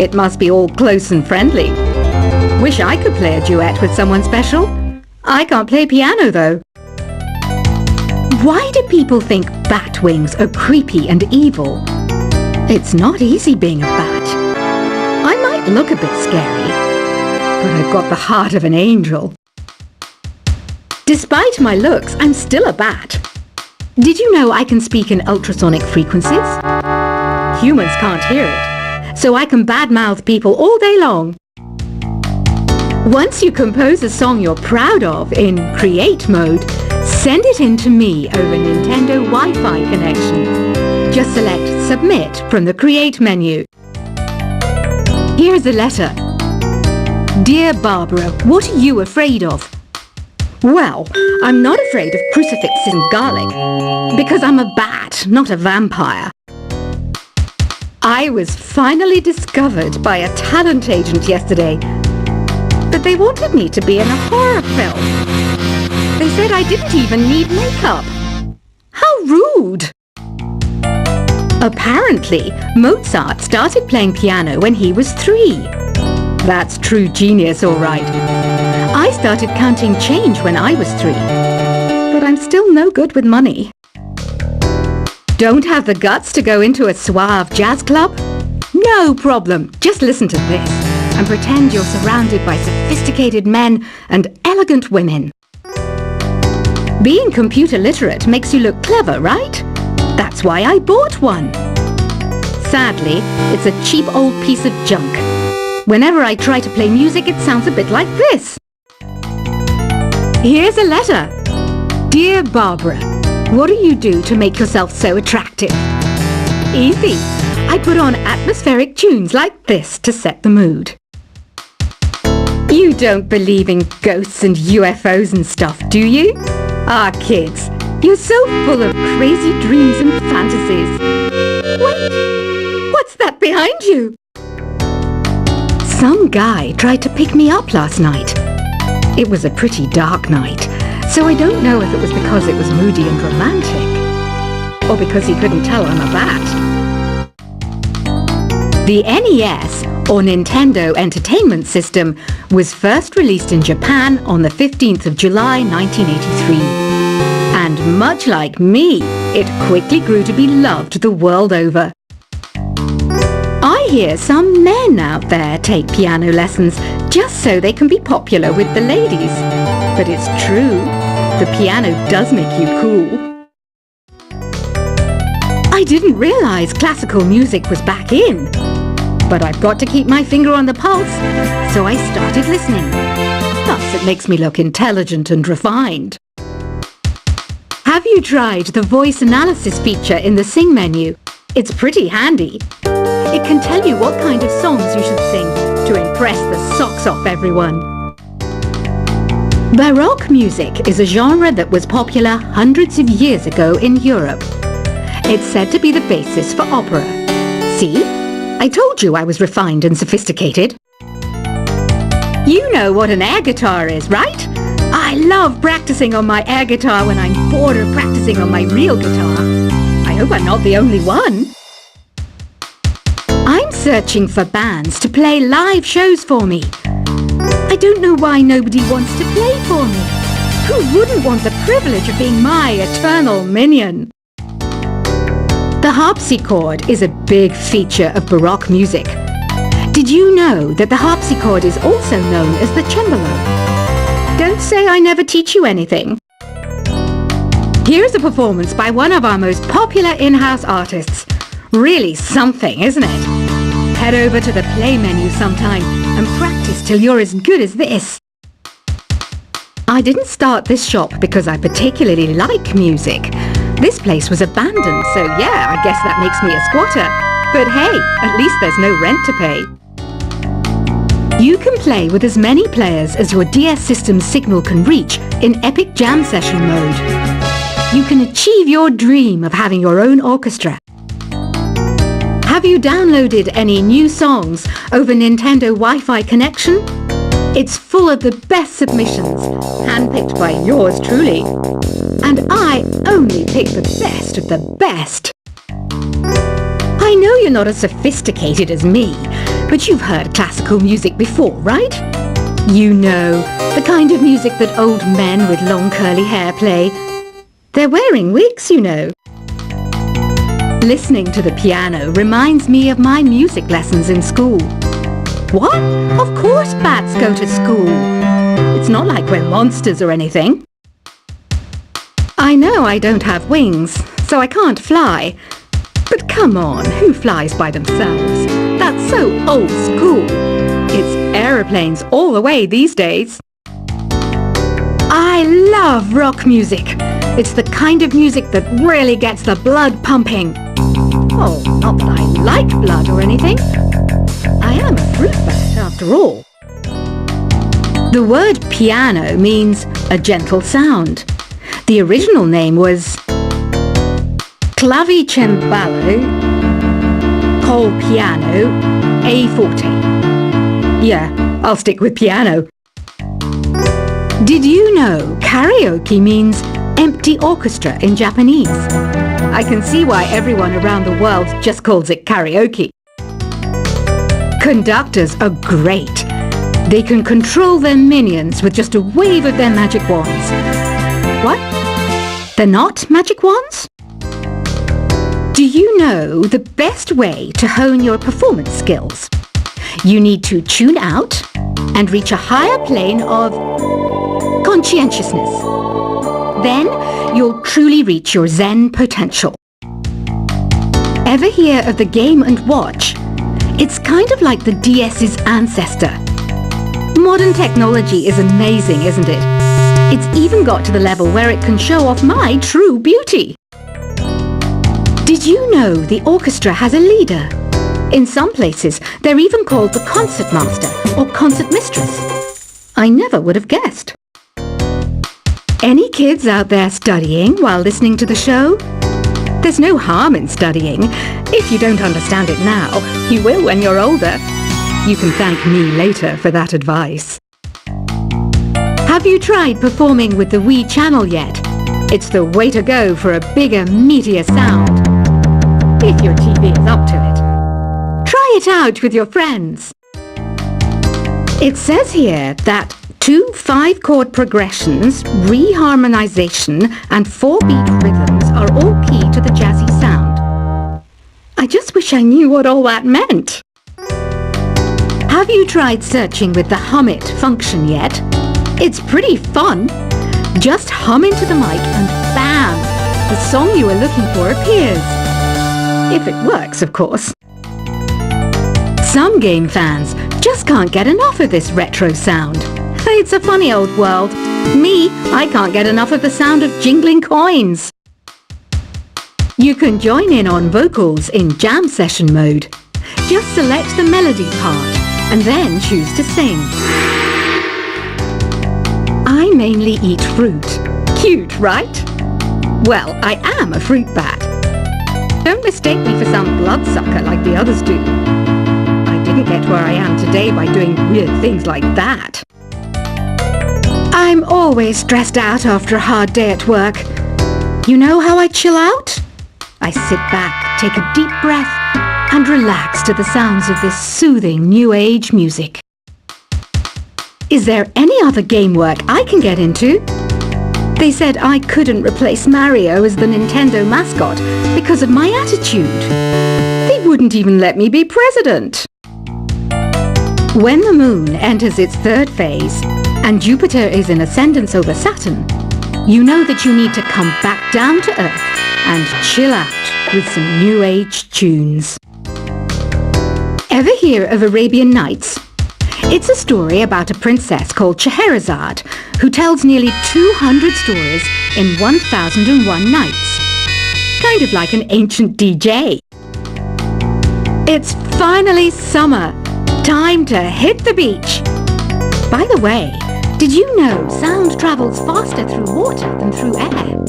It must be all close and friendly. Wish I could play a duet with someone special. I can't play piano though. Why do people think bat wings are creepy and evil? It's not easy being a bat. I might look a bit scary, but I've got the heart of an angel. Despite my looks, I'm still a bat. Did you know I can speak in ultrasonic frequencies? Humans can't hear it, so I can badmouth people all day long. Once you compose a song you're proud of in create mode, send it in to me over Nintendo Wi-Fi connection. Just select Submit from the Create menu. Here's a letter. Dear Barbara, what are you afraid of? Well, I'm not afraid of crucifixes and garlic, because I'm a bat, not a vampire. I was finally discovered by a talent agent yesterday, but they wanted me to be in a horror film. They said I didn't even need makeup. How rude! Apparently, Mozart started playing piano when he was 3. That's true genius, all right. I started counting change when I was 3, but I'm still no good with money. Don't have the guts to go into a suave jazz club? No problem, just listen to this and pretend you're surrounded by sophisticated men and elegant women. Being computer literate makes you look clever, right? That's why I bought one. Sadly, it's a cheap old piece of junk. Whenever I try to play music, it sounds a bit like this. Here's a letter. Dear Barbara, what do you do to make yourself so attractive? Easy. I put on atmospheric tunes like this to set the mood. You don't believe in ghosts and UFOs and stuff, do you? Ah, kids, you're so full of crazy dreams and fantasies. Wait, what's that behind you? Some guy tried to pick me up last night. It was a pretty dark night, so I don't know if it was because it was moody and romantic, or because he couldn't tell I'm a bat. The NES, or Nintendo Entertainment System, was first released in Japan on the 15th of July 1983. And much like me, it quickly grew to be loved the world over. I hear some men out there take piano lessons just so they can be popular with the ladies. But it's true, the piano does make you cool. I didn't realize classical music was back in. But I've got to keep my finger on the pulse, so I started listening. Thus it makes me look intelligent and refined. Have you tried the voice analysis feature in the Sing menu? It's pretty handy. It can tell you what kind of songs you should sing to impress the socks off everyone. Baroque music is a genre that was popular hundreds of years ago in Europe. It's said to be the basis for opera. See? I told you I was refined and sophisticated. You know what an air guitar is, right? I love practicing on my air guitar when I'm bored of practicing on my real guitar. I hope I'm not the only one. I'm searching for bands to play live shows for me. I don't know why nobody wants to play for me. Who wouldn't want the privilege of being my eternal minion? The harpsichord is a big feature of Baroque music. Did you know that the harpsichord is also known as the cembalo? Don't say I never teach you anything. Here's a performance by one of our most popular in-house artists. Really something, isn't it? Head over to the play menu sometime and practice till you're as good as this. I didn't start this shop because I particularly like music. This place was abandoned, so yeah, I guess that makes me a squatter. But hey, at least there's no rent to pay. You can play with as many players as your DS system's signal can reach in Epic Jam Session mode. You can achieve your dream of having your own orchestra. Have you downloaded any new songs over Nintendo Wi-Fi connection? It's full of the best submissions, handpicked by yours truly. And I only pick the best of the best. I know you're not as sophisticated as me, But you've heard classical music before, right? You know, the kind of music that old men with long curly hair play. They're wearing wigs, you know. Listening to the piano reminds me of my music lessons in school. What? Of course bats go to school. It's not like we're monsters or anything. I know I don't have wings, so I can't fly. But come on, who flies by themselves? That's so old school. It's aeroplanes all the way these days. I love rock music. It's the kind of music that really gets the blood pumping. Oh, not that I like blood or anything. I am a fruit bat after all. The word piano means a gentle sound. The original name was clavicembalo col piano a forte. Yeah, I'll stick with piano. Did you know karaoke means empty orchestra in Japanese? I can see why everyone around the world just calls it karaoke. Conductors are great. They can control their minions with just a wave of their magic wands. What? They're not magic wands? Do you know the best way to hone your performance skills? You need to tune out and reach a higher plane of conscientiousness. Then you'll truly reach your Zen potential. Ever hear of the Game & Watch? It's kind of like the DS's ancestor. Modern technology is amazing, isn't it? It's even got to the level where it can show off my true beauty. Did you know the orchestra has a leader? In some places, they're even called the concert master or concert mistress. I never would have guessed. Any kids out there studying while listening to the show? There's no harm in studying. If you don't understand it now, you will when you're older. You can thank me later for that advice. Have you tried performing with the Wii channel yet? It's the way to go for a bigger, meatier sound. If your TV is up to it. Try it out with your friends. It says here that 2 5-chord progressions, reharmonization, and 4-beat rhythms are all key to the jazzy sound. I just wish I knew what all that meant. Have you tried searching with the Hum It function yet? It's pretty fun. Just hum into the mic and bam! The song you were looking for appears. If it works, of course. Some game fans just can't get enough of this retro sound. It's a funny old world. Me, I can't get enough of the sound of jingling coins. You can join in on vocals in jam session mode. Just select the melody part and then choose to sing. I mainly eat fruit. Cute, right? Well, I am a fruit bat. Don't mistake me for some bloodsucker like the others do. I didn't get where I am today by doing weird things like that. I'm always stressed out after a hard day at work. You know how I chill out? I sit back, take a deep breath, and relax to the sounds of this soothing new age music. Is there any other game work I can get into? They said I couldn't replace Mario as the Nintendo mascot because of my attitude. They wouldn't even let me be president. When the moon enters its 3rd phase and Jupiter is in ascendance over Saturn, you know that you need to come back down to Earth and chill out with some new age tunes. Ever hear of Arabian Nights? It's a story about a princess called Scheherazade who tells nearly 200 stories in 1001 nights. Kind of like an ancient DJ. It's finally summer. Time to hit the beach. By the way, did you know sound travels faster through water than through air?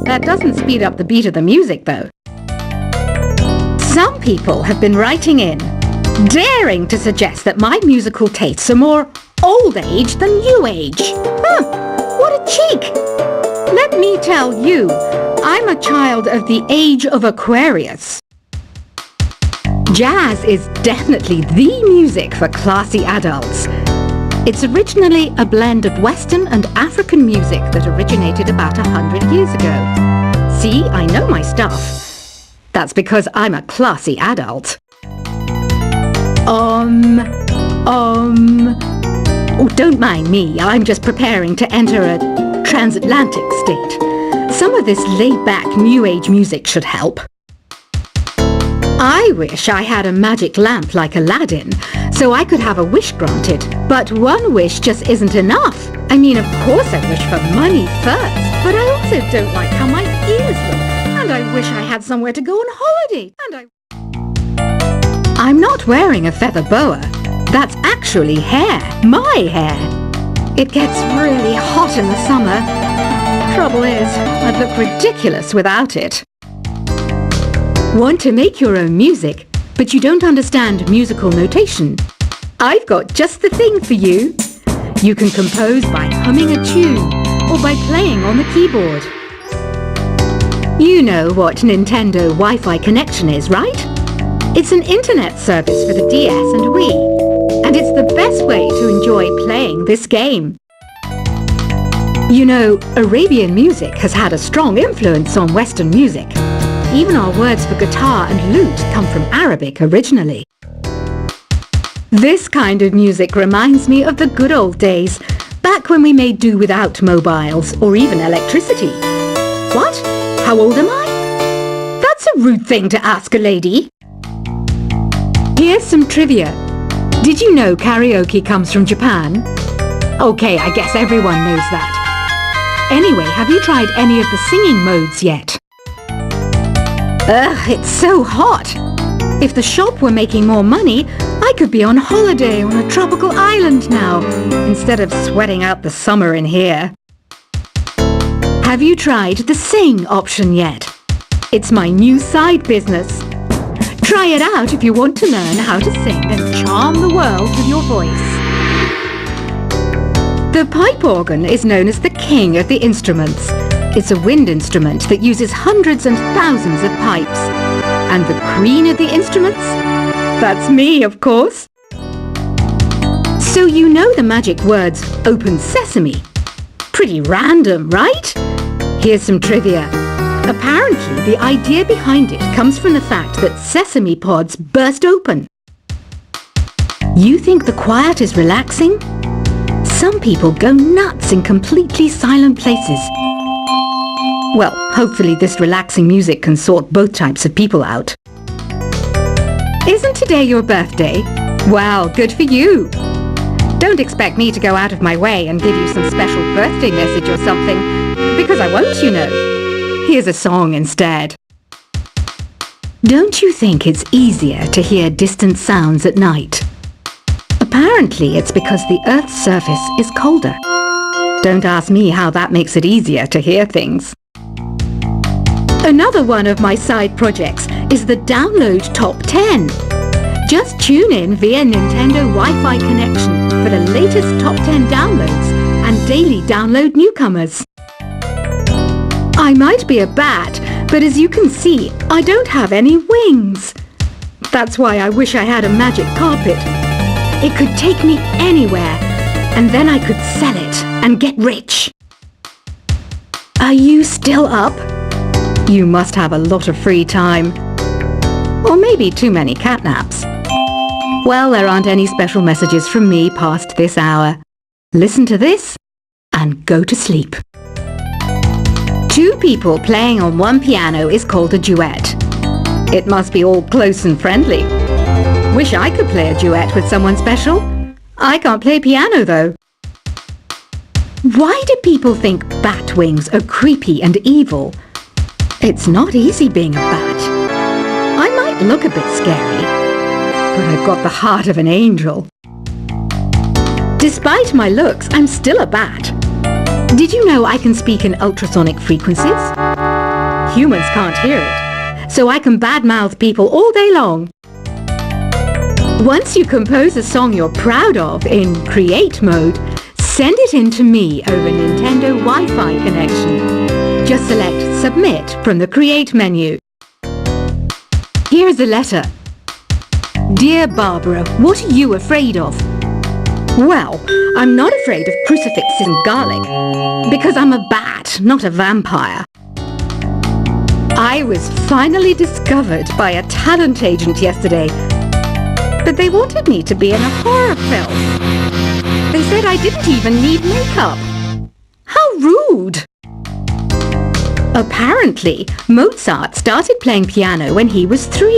That doesn't speed up the beat of the music, though. Some people have been writing in, daring to suggest that my musical tastes are more old age than new age. What a cheek! Let me tell you, I'm a child of the age of Aquarius. Jazz is definitely the music for classy adults. It's originally a blend of Western and African music that originated about 100 years ago. See, I know my stuff. That's because I'm a classy adult. Oh, don't mind me. I'm just preparing to enter a transatlantic state. Some of this laid-back New Age music should help. I wish I had a magic lamp like Aladdin, so I could have a wish granted. But one wish just isn't enough. I mean, of course I wish for money first, but I also don't like how my ears look. And I wish I had somewhere to go on holiday. I'm not wearing a feather boa. That's actually hair. My hair. It gets really hot in the summer. Trouble is, I'd look ridiculous without it. Want to make your own music, but you don't understand musical notation? I've got just the thing for you. You can compose by humming a tune or by playing on the keyboard. You know what Nintendo Wi-Fi connection is, right? It's an internet service for the DS and Wii, and it's the best way to enjoy playing this game. You know, Arabian music has had a strong influence on Western music. Even our words for guitar and lute come from Arabic originally. This kind of music reminds me of the good old days, back when we made do without mobiles or even electricity. What? How old am I? That's a rude thing to ask a lady. Here's some trivia. Did you know karaoke comes from Japan? Okay, I guess everyone knows that. Anyway, have you tried any of the singing modes yet? Ugh, it's so hot. If the shop were making more money, I could be on holiday on a tropical island now, instead of sweating out the summer in here. Have you tried the sing option yet? It's my new side business. Try it out if you want to learn how to sing and charm the world with your voice. The pipe organ is known as the king of the instruments. It's a wind instrument that uses hundreds and thousands of pipes. And the queen of the instruments? That's me, of course. So you know the magic words "Open Sesame." Pretty random, right? Here's some trivia. Apparently, the idea behind it comes from the fact that sesame pods burst open. You think the quiet is relaxing? Some people go nuts in completely silent places. Well, hopefully this relaxing music can sort both types of people out. Isn't today your birthday? Well, good for you. Don't expect me to go out of my way and give you some special birthday message or something, because I won't, you know. Here's a song instead. Don't you think it's easier to hear distant sounds at night? Apparently it's because the Earth's surface is colder. Don't ask me how that makes it easier to hear things. Another one of my side projects is the Download Top 10. Just tune in via Nintendo Wi-Fi connection for the latest Top 10 downloads and daily download newcomers. I might be a bat, but as you can see, I don't have any wings. That's why I wish I had a magic carpet. It could take me anywhere, and then I could sell it and get rich. Are you still up? You must have a lot of free time. Or maybe too many catnaps. Well, there aren't any special messages from me past this hour. Listen to this and go to sleep. Two people playing on one piano is called a duet. It must be all close and friendly. Wish I could play a duet with someone special. I can't play piano though. Why do people think bat wings are creepy and evil? It's not easy being a bat. I might look a bit scary, but I've got the heart of an angel. Despite my looks, I'm still a bat. Did you know I can speak in ultrasonic frequencies? Humans can't hear it, so I can badmouth people all day long. Once you compose a song you're proud of in Create mode, send it in to me over Nintendo Wi-Fi connection. Just select Submit from the Create menu. Here's a letter. Dear Barbara, what are you afraid of? Well, I'm not afraid of crucifixes and garlic, because I'm a bat, not a vampire. I was finally discovered by a talent agent yesterday, but they wanted me to be in a horror film. They said I didn't even need makeup. How rude! Apparently, Mozart started playing piano when he was 3.